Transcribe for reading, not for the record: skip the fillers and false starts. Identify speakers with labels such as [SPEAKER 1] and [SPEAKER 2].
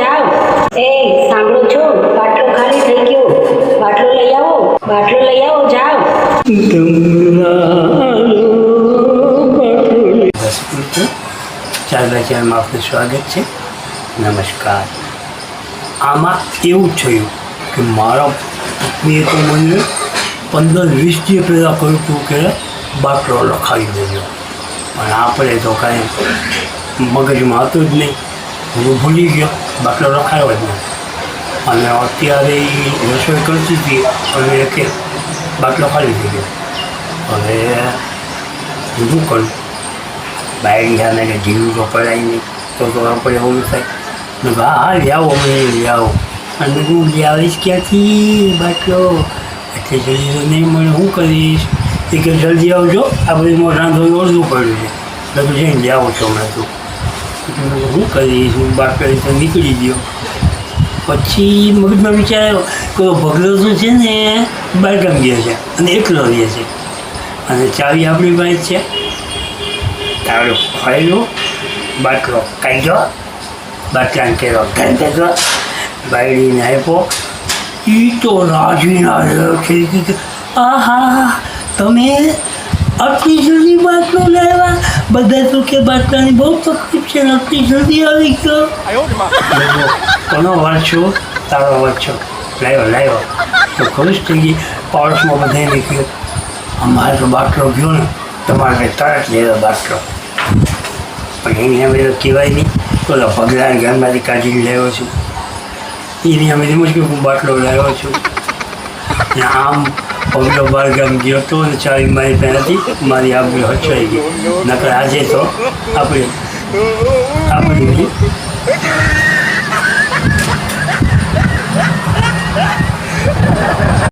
[SPEAKER 1] જાઓ. એ સાંભળો છો, બાટલો ખાલી થઈ ગયો. બાટલો લઈ આવો, બાટલો લઈ આવો, જાઓ.
[SPEAKER 2] ચાલવા ચેનલમાં આપનું સ્વાગત છે. નમસ્કાર. આમાં એવું થયું કે મારા પત્નીએ તો મને 15-20 દી પહેલાં કહ્યું હતું કે બાટલો લખાવી દેજો, પણ આપણે તો કાંઈ મગજમાં હતું જ નહીં. હું ભૂલી ગયો, બાટલો લખાયો જ નહીં. અને અત્યારે રસોઈ કરતી હતી અને કે બાટલો ખાલી થઈ ગયો. હવે હું શું કરું? બાયડી સામે કે જીવું તો પડાય નહીં, તો આપણે એવું થાય. હા લઈ આવો, અમે લઈ આવો. અને હું લઈ આવીશ ક્યાંથી બાટલો? એટલે જલ્દી તો નહીં મળે, શું કરીશ? એ કે જલ્દી આવજો, આ બધી રાંધો ઓળવું પડ્યું છે, બધું જઈને લઈ આવો છો હમણાં તું. શું કરીશ? હું બાટલો તો નીકળી ગયો. પછી મગજમાં વિચાર આવ્યો કે ભગલો તો છે ને બારગામ ગયા છે અને એકલો રહે છે, અને ચાવી આપણી પાસે છે. તાળો ખોલેલો, બાટલો કાઢ્યો, બાટલાને કહેલો ઘંટો, બાયડીને આપ્યો. એ તો રાજીના રહ્યો છે કે આહા તમે આટલી જલ્દી બાટલો લાવ્યા? બધા તો કે બાટલાની બહુ તકલીફ છે ને આટલી જલ્દી આવી ગયો. કોનો વાત છો? તારો વાત છો. લાવ્યો તો ખુશ થઈ ગઈ. પાડોશમાં બધાને કહ્યું અમારે તો બાટલો ગયો ને, તમારે તરત લેવો બાટલો. પણ એની અમે તો કહેવાય નહીં, તો પગલાને ઘરમાંથી કાઢીને લાવ્યો છું. એની અમે એમ જ કહ્યું હું બાટલો લાવ્યો છું. ને આમ પગલો બહાર ગામ ગયો હતો અને ચાવી મારી પહેલાંથી મારી આગળ હચવાઈ ગઈ. નકર આજે તો આપણે